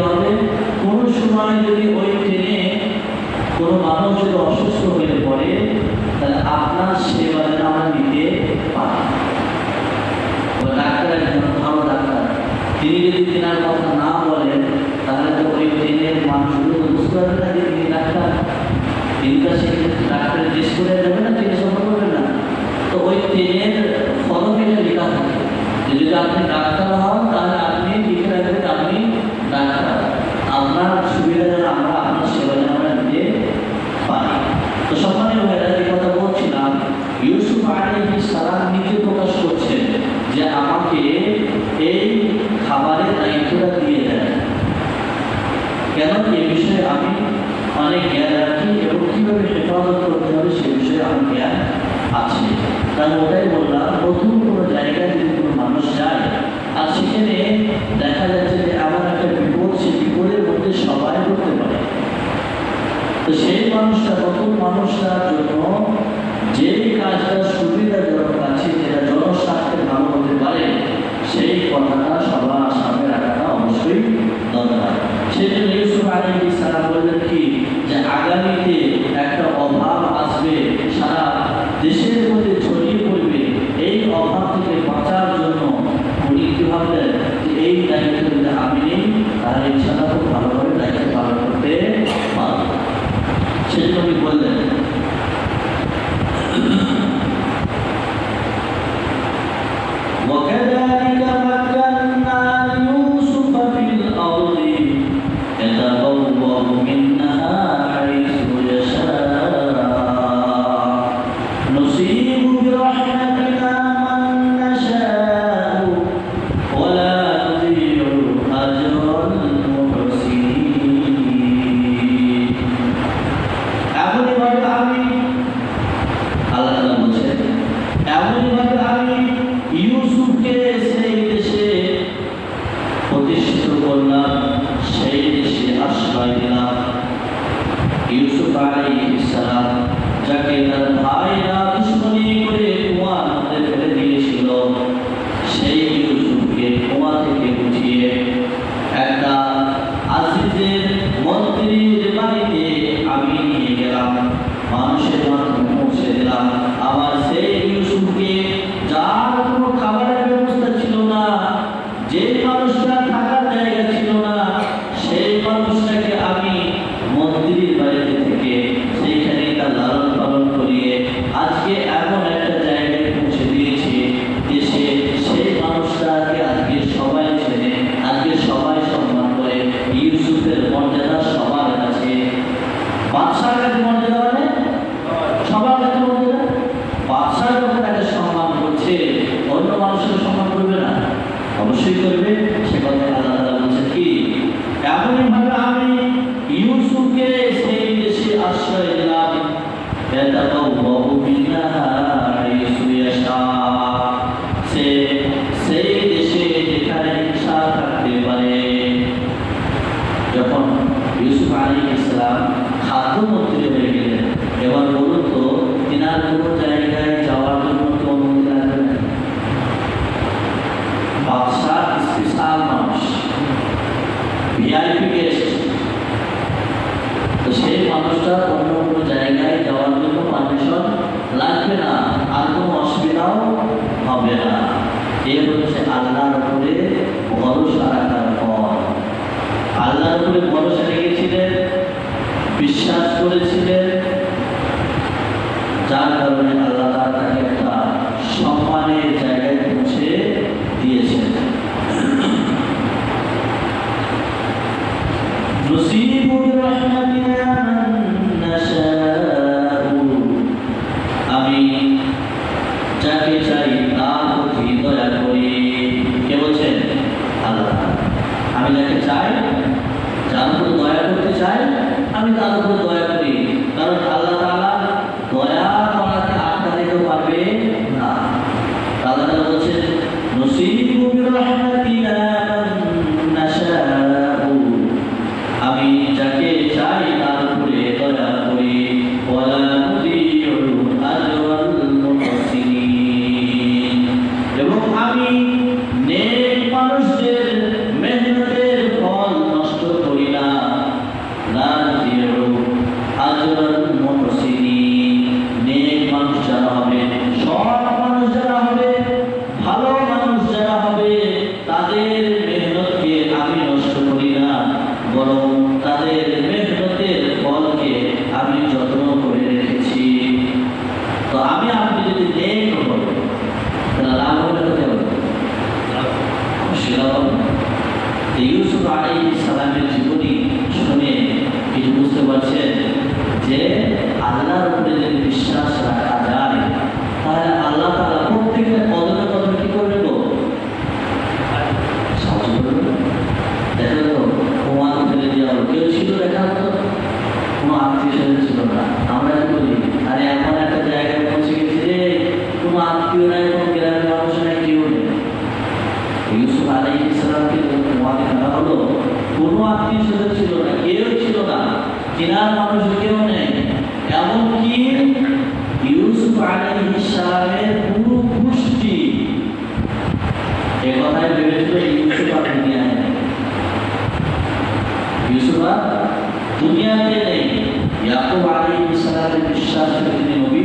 হবে কোনো সময় যদি ওই ট্রেনে কোনো মানুষ যদি অসুস্থ হয়ে পড়ে তাহলে আপনার সেবা যেন আমরা নিতে পারি। ডাক্তার একজন ভালো ডাক্তার, তিনি যদি তেনার কথা না বলেন তাহলে তো ওই ট্রেনের মানুষগুলো তো বুঝতে পারবে না যে তিনি ডাক্তার। তিনি তো সেই ডাক্তারের টেস্ট করে যাবে না, তিনি সফল করবেন না। তো ওই ট্রেনের ফলকে লেখা থাকে যে যদি আপনি ডাক্তার হন তাহলে আপনি লিখে রাখবেন আপনি ডাক্তার, আপনার সুবিধা যেন আমরা আপনার সেবা যেন আমরা নিতে পারি। তো সম্মানীয় ভাইরা, যে কথা বলছিলাম, ইউসুফ আলাইহিস সালাম নিজে প্রকাশ করছেন যে আমাকে এই খাবারের দায়িত্বটা দিয়ে দেন। কেন? এ বিষয়ে আমি অনেক জ্ঞান রাখি এবং কীভাবে হেফাজত করতে হবে সে বিষয়ে আমার জ্ঞান আছে। কারণ ওটাই বললাম, প্রথম কোনো জায়গায় যদি কোনো মানুষ যায় আর সেখানে দেখা যাচ্ছে যে এমন একটা বিপদ, সেই বিপদের মধ্যে সবাই করতে পারে, তো সেই মানুষটা নতুন মানুষটার জন্য যে কাজটা সুবিধাজনক আছে, যেটা জনস্বার্থে ভালো হতে পারে, সেই কথাটা সবার সামনে রাখাটা অবশ্যই দরকার। সেই জন্য ইউসুফ আলাইহিস সালাম বললেন কি যে আগামীতে একটা অভাব আসবে, সারা দেশের মধ্যে ছড়িয়ে পড়বে, এই অভাব থেকে বাঁচার জন্য উনি কি ভাবলেন যে এই দায়িত্ব যদি আমি নেই তাহলে ইনশাআল্লাহ খুব ভালোভাবে দায়িত্ব পালন করতে পারব। সেই জন্য বললেন وكذلك مكنا ليوسف في الأرض يتبوأ منها حيث يشاء نصيب برحمتنا من نشاء ولا نضيع أجر المحسنين। এমনইভাবে আমি আল্লাহ বলছেন, এমনইভাবে আমি ইউসুফকে সেই দেশে প্রতিষ্ঠিত করলাম, সেই দেশে আশ্রয় দিলাম। ইউসুফ আলাইহিস সালাম যাকে তার ভাইরা দুশমনি করে কুয়ার মধ্যে ফেলে দিয়েছিল, সেই ইউসুফকে কুয়া থেকে উঠিয়ে একটা আজিজের মন্ত্রীর বাড়িতে আমি নিয়ে গেলাম, মানুষের মাধ্যমে পৌঁছে দিলাম। আমার সেই ইউসুফকে যার কোনো খাবারের ব্যবস্থা ছিল না, যে মানুষটা থাকার জায়গা ছিল না, সেই মানুষটাকে আমি মন্দিরের বাড়িতে থেকে সেইখানে তার লালন পালন করিয়ে আজকে এমন একটা জায়গায় পৌঁছে দিয়েছি যে সেই মানুষটাকে আজকে সবাই চেনে, আজকে সবাই সম্মান করে। ইউসুফের মর্যাদা সবার কাছে, বাদশার কাছে মর্যাদা মানে সবার কাছে মর্যাদা। বাদশার যখন তাকে সম্মান করছে, অন্য মানুষকে সম্মান করবে না? অবশ্যই করবে। সে কথা আল্লাহ তাআলা বলছেন কি, এমনইভাবে আমি ইউসুফকে সেই দেশে আশ্রয় দিলাম, ইয়াতাবাওয়াউ মিনহা হাইসু ইয়াশা, সে সেই দেশে যেখানে ইচ্ছা থাকতে পারে। যখন ইউসুফ আলাইহিস সালাম খাদ্যমন্ত্রী হয়ে গেলেন, এবার বলুন তো তিনার কোনো জায়গায় যাওয়ার জন্য কি অনুমতি লাগবে না? বাদশাহ স্পেশাল মানুষ, ভিআইপি গেস্ট, তো সেই মানুষটা অন্য কোনো জায়গায় যাওয়ার জন্য পারমিশন লাগবে না, আর কোনো অসুবিধাও হবে না। এ হচ্ছে আল্লাহর উপরে ভরসা রাখার ফল। আল্লাহর উপরে ভরসা রেখেছিলেন, বিশ্বাস করেছিলেন, যার কারণে আল্লাহ তাকে একটা সম্মানের জায়গায় পৌঁছে দিয়েছেন। نصيب برحمتنا من نشاء, আমি যাকে চাই তার প্রতি দয়া করি। কে বলছেন? আল্লাহ। আমি যাকে চাই, যার উপর দয়া করতে চাই, আমি তার উপর দয়া করি। কারণ আল্লাহ তাআলা দয়া করাকে আটকা দিতে পারবে না। আল্লাহ তাআলা বলছেন নসিবু বিরহমাতিনা মান নাশাউ, আমি যাকে চাই তার উপরে দয়া করি। ওয়ালা নুযিউ আজরাল মুহসিনিন, এবং আমি নেক মানুষদের মেহনতের ফল নষ্ট বরং তাদের মেহনতের ফলকে আমি যত্ন করে রেখেছি। তো আমি আপনি যদি নেক হই তাহলে লাভ হবে না, অবশ্যই লাভ হবে। ইউসুফ আলাইহিস সালামের জীবনী শুনে কিছু বুঝতে পারছেন যে আল্লাহর উপরে যদি বিশ্বাস রাখা যায় তাহলে আল্লাহ তাআলা প্রত্যেকটা কদমে কদমে কি করবে গো, সাহায্য করবে। দেখো তো প্রমাণ ফেলে দেওয়া কেউ ছিল, দেখা হতো কোনো আত্মীয় স্বজন ছিল না। আমরা কি বলি, আরে এমন একটা জায়গায় পৌঁছে গেছি রে, কোনো আত্মীয় নাই, কোনো গ্রামের মানুষ নাই, কেউ নেই। ইউসুফ আলাইহিস সালামকে প্রমাণ করা হলো কোনো আত্মীয় স্বজন ছিল না, কেউ ছিল না, চেনার মানুষ কেউ নেই। এমনকি ইউসুফ আলাইহিস সালামের পুরো গোষ্ঠী এ কথাই ভেবেছিল ইউসুফ আর দুনিয়ায় নেই, ইউসুফ আর দুনিয়াতে নেই। ইয়াকুব আলাইহিস সালামের বিশ্বাস ছিল তিনি নবী,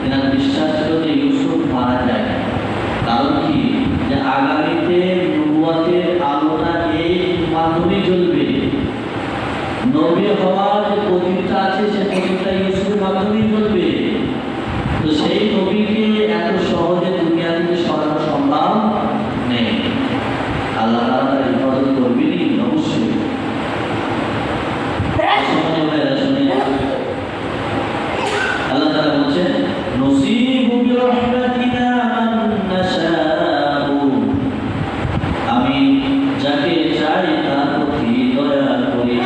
তেনার বিশ্বাস ছিল যে ইউসুফ মারা যায়। কারণ কি, যে আগামীতে নবুয়তের আলোটা এই মাধ্যমে জ্বলবে। নবী হওয়ার যে প্রদীপটা আছে সে প্রদীপটা ইউসুফের মাধ্যমেই জ্বলবে। তো সেই নবীকে এত সহজে দুনিয়া থেকে সরানো সম্ভব নেই। আল্লাহ তাআলা তার ইবাদত করবেনই অবশ্যই। আল্লাহ তাআলা বলেন নসিবু বিরহমাতিনা মান নাশাউ, আমি যাকে চাই তার প্রতি দয়া করি।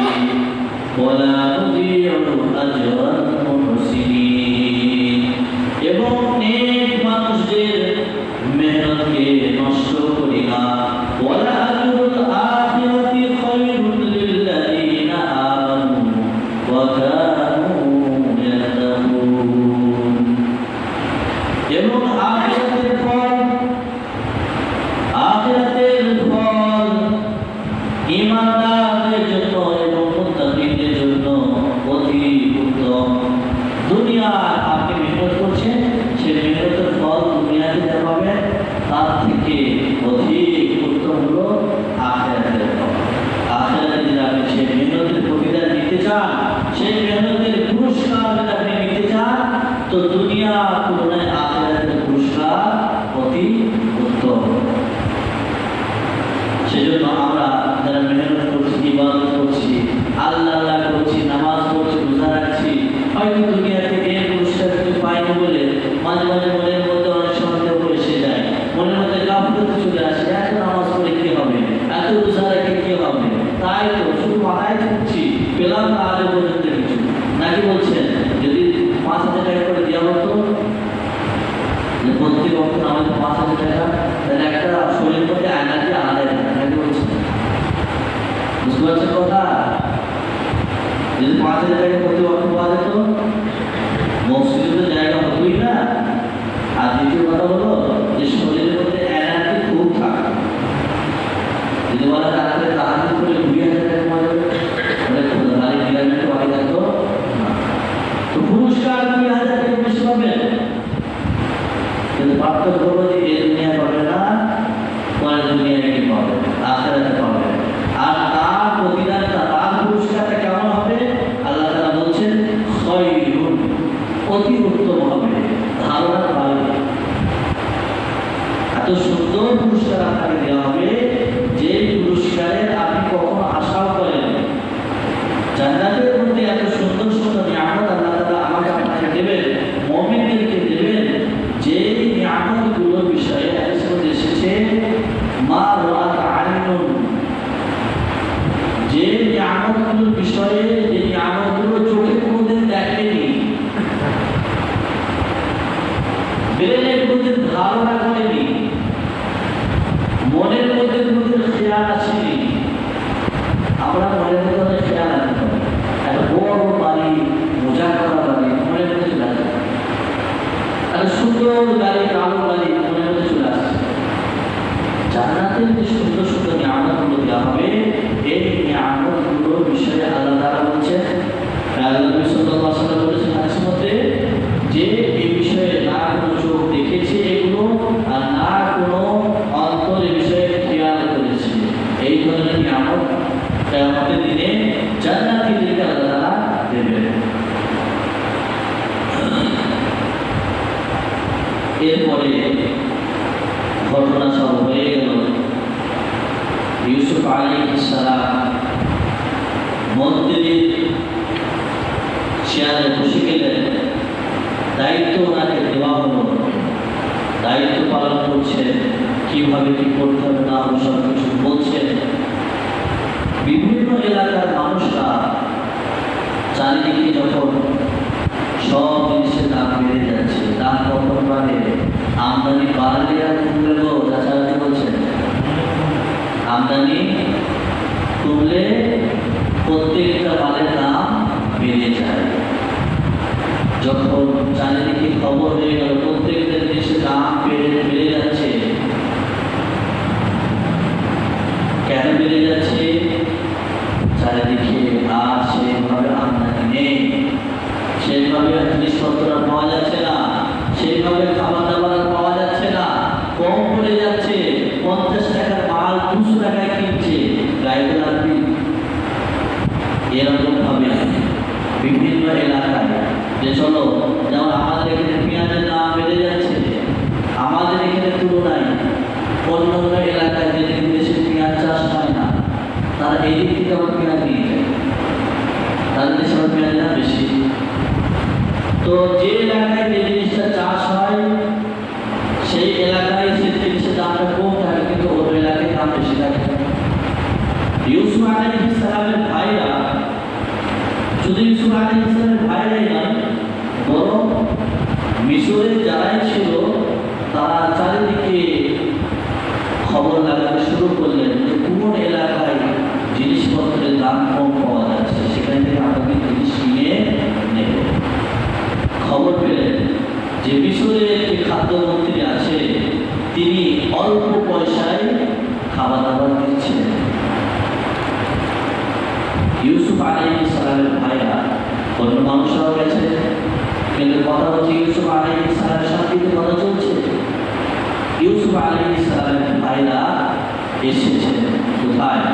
ওয়ালা নুযিউ আজরাল মুহসিনিন, এবং নেক মানুষদের মেহনতকে নষ্ট করি না। ওয়ালা আজরুল আখিরাতি খায়রুল লিল্লাযিনা আমানু ওয়া কানু ইয়াত্তাকুন, এবং আখিরাতের ফল ঈমানদারদের জন্য এবং মুত্তাকিদের জন্য অতি উত্তম। দুনিয়ায় আপনি মেহনত করছেন, সেই মেহনতের ফল দুনিয়াতে যা পাবেন তার থেকে অধিক উত্তম হলো আখিরাতের ফল। আখিরাতে যদি আপনি সেই মেহনতের প্রতিদান নিতে চান, সেই মেহনতের পুরস্কার যদি আপনি নিতে চান, তো দুনিয়ার তুলনায় আখিরাতের পুরস্কার অতি উত্তম। সেজন্য আমরা যারা মেহনত করছি, ইবাদত করছি, আল্লাহ আল্লাহ করছি, নামাজ পড়ছি, রোজা রাখছি, হয়তো দুনিয়া থেকে পুরস্কার কিছু পাইনি বলে মাঝে মাঝে মনের মধ্যে অনেক সন্দেহ এসে যায়, মনের মধ্যে গাফলতি চলে আসে, এত নামাজ পড়ে কি হবে, এত রোজা রেখে কি হবে, তাই তো শুধু মাথায় থাকছি, পেলাম না আজ পর্যন্ত কিছু। নাকি বলছেন যদি 5,000 টাকা করে দেওয়া হতো, প্রত্যেক বছর আমাদের 5,000 টাকা, তাহলে একটা শরীর মধ্যে এনার্জি আলাদা থাকে। নাকি বলছেন, বুঝতে পারছেন কথা? যদি 5,000 টাকা প্রতি বছর পাওয়া যেত, মসজিদের জায়গা হতোই না। আর দ্বিতীয় কথা হলো যে শরীরের মধ্যে এনার্জি খুব থাকে। যদি বলা রাত্রে তাহাজুদ করে 2,000 টাকা পাওয়া যাবে, তাহলে গাড়ি ডিলারমেন্ট পাওয়া যেত না। তো পুরস্কার 2,000 টাকা বেশি পাবেন, কিন্তু পার্থক্য হলো যে এই দুনিয়া পাবে না, পরের দুনিয়ায় কি পাবে, আখিরাতে পাবে। আর তার প্রতিদানটা, তার পুরস্কারটা কেমন হবে? আল্লাহ তাআলা বলছেন খায়রুন, অতি উত্তম হবে, ধারণা পাবে। এত সুন্দর পুরস্কার আপনাকে দেওয়া হবে যে পুরস্কারের আপনি কখনো আশাও করেন। জান্নাতের মধ্যে এত সুন্দর সুন্দর নিয়ামত আল্লাহ তাআলা আমাকে আপনাকে দেবেন, মুমিনদেরকে দেবেন, যে নিয়ামতগুলোর বিষয়ে হাদিসে এসেছে মা রাআত আইনুন, যে নিয়ামতগুলোর বিষয়ে, যে নিয়ামতগুলো চোখে কোনোদিন দেখেনি, ব্রেনে কোনোদিন ধারণা করেনি, মনের মধ্যে কোনোদিন খেয়াল আসেনি। আমরা মনের মধ্যে অনেক খেয়াল আসতে পারি, একটা বড় বাড়ি, মোজা করা বাড়ি মনের মধ্যে চলে আসে, একটা সুন্দর গাড়ি, কালো গাড়ি মনের মধ্যে চলে আসছে। জান্নাতের যে সুন্দর সুন্দর নিয়ামতগুলো দেওয়া হবে, এই নিয়ামতগুলোর বিষয়ে আল্লাহ তাআলা বলছেন, নবী সাল্লাল্লাহু আলাইহি ওয়াসাল্লাম বলেছেন হাদিসের মধ্যে যে এই বিষয়ে না কোনো চোখ দেখেছে এগুলো, আর না কোনো অন্তর এই বিষয়ে খেয়াল করেছে। এই ধরনের নিয়ামত কিয়ামতের দিনে ঘটনা সব হয়ে গেল। ইউসুফ আলাইহিস সালাম মন্ত্রীর চেয়ারে বসে গেলেন, দায়িত্ব ওনাকে দেওয়া হলো, দায়িত্ব পালন করছেন, কিভাবে কি করতে হবে না হবে সব কিছু বলছেন। বিভিন্ন এলাকার মানুষরা চারিদিকে যখন সব জিনিসের দাম বেড়ে যাচ্ছে, দাম কখন বাড়ে, আমদানি বাড়লে আর কমলে গো চাচারাজি বলছেন, আমদানি কমলে প্রত্যেকটা মালের দাম বেড়ে যায়। যখন চারিদিকে খবর হয়ে গেল প্রত্যেকটা জিনিসের দাম বেড়ে যাচ্ছে, কেন বেড়ে যাচ্ছে? চারিদিকে আর সেইভাবে আমদানি নেই, সেইভাবে জিনিসপত্র পাওয়া যাচ্ছে না, সেইভাবে খাবার দাবার পাওয়া যাচ্ছে না, কম পড়ে যাচ্ছে। 50 টাকার মাল 200 টাকায় কিনছে গাইবেন আপনি। এরকম ভাবে বিভিন্ন এলাকায় যে চলো, যেমন আমাদের এখানে পেঁয়াজের দাম বেড়ে যাচ্ছে, আমাদের এখানে তুলনায় অন্য অন্য এলাকায় যেদিকে দেশে পেঁয়াজ চাষ হয় না, তারা এই দিক থেকে আবার পেঁয়াজ নিয়ে যায়, তাদের দেশে আবার পেঁয়াজ দাম বেশি। তো যে এলাকায় যে জিনিসটা চাষ হয় সেই এলাকায় সেই জিনিসের দামটা কম থাকে, কিন্তু অন্য এলাকায় দাম বেশি থাকে। ইউসুফ আলাইহিস সালামের ভাইরা, শুধু ইউসুফ আলাইহিস সালামের ভাইরাই নয়, বরং মিশরের যারাই ছিল তারা চারিদিকে খবর লাগাতে শুরু করলেন যে কোন এলাকায় জিনিসপত্রের দাম কম পাওয়া যাচ্ছে, সেখান থেকে আমাদের জিনিস কিনে নেব। খবর পেলেন যে মিশরের যে খাদ্যমন্ত্রী আছে তিনি অল্প পয়সায় খাবার দাবার দিচ্ছেন। ইউসুফ আলাইহিস সালামের ভাইরা, অন্য মানুষরাও গেছে, কিন্তু কথা হচ্ছে ইউসুফ আলাইহিস সালামের সাথে কথা চলছে। ইউসুফ আলাইহিস সালামের ভাইরা এসেছে কোথায়?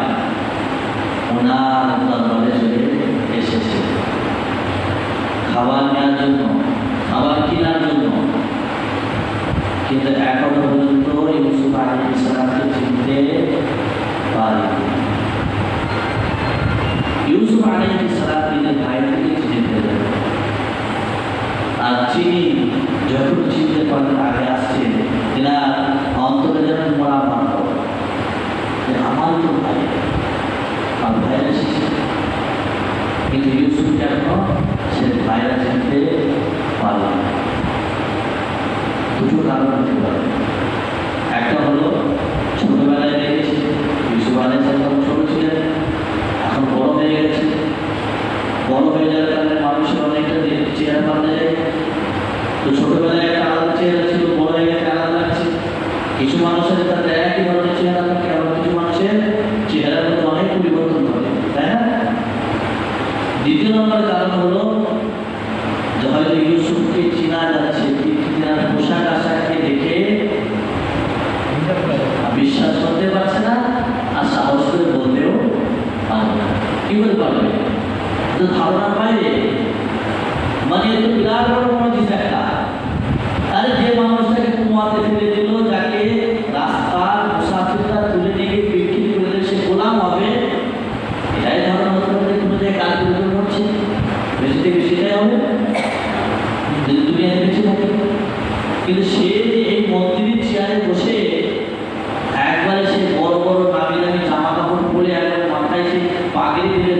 ওনার দরবারে চলে এসেছে খাবার নেওয়ার জন্য, খাবার কেনার জন্য, কিন্তু এখনো পর্যন্ত ইউসুফ আলাইহিস সালামকে চিনতে পারেনি। ইউসুফ আলাইহিস সালাম নিজের ভাইকে চিনতে পেলেন, আর চিনি যখন চিনতে পারেন আগে আসছে, এনার অন্তরে যেন মরা পান যে আমার তো ভাই, আমার ভাইরা এসেছে, কিন্তু ইউসুফ কেন সে ভাইরা চিনতে পারল না? দুটো কারণ হতে পারে। একটা হলো ছোটবেলায় দেখেছে ইউসুফ আলাইহিস সালাম ছোট ছিলেন, এখন বড় হয়ে গেছে, বড় হয়ে যাওয়ার কারণে মানুষের অনেকটা চেহারা পাল্টে যায়। তো ছোটবেলায় একটা আলাদা চেহারা ছিল, বড় হয়ে গেছে আলাদা লাগছে। কিছু মানুষের তাদের একই ধরনের চেহারা থাকে, আবার কিছু মানুষের চেহারার মধ্যে অনেক পরিবর্তন ঘটে, তাই না? দ্বিতীয় নম্বর কারণ হলো যে হয়তো ইউসুফকে চেনা যাচ্ছে, কিন্তু তার পোশাক আশাককে দেখে বিশ্বাস করতে পারছে না, আর সাহস করে বলতেও পারবে না। কি করে পারবে? তো ধারণার বাইরে, মানে এত বিরাট বড় কোনো কিছু একটা। আরে যে মানুষটাকে কুয়াতে ফেলে দিল, যাকে রাস্তার মুসাফিররা তুলে নিয়ে গিয়ে বিক্রি করে দিলে সে গোলাম হবে, এটাই ধারণা হতে পারে কোনো জায়গায় কাজ পরিবর্তন করছে, বেশি থেকে সেটাই হবে যদি দুনিয়াতে বেঁচে থাকে। কিন্তু সে যে এই মন্দিরের চেয়ারে বসে একবারে সে বড় বড় দামি দামি জামা কাপড় পরে একবারে মাথায় সে পাগড়ি দিয়ে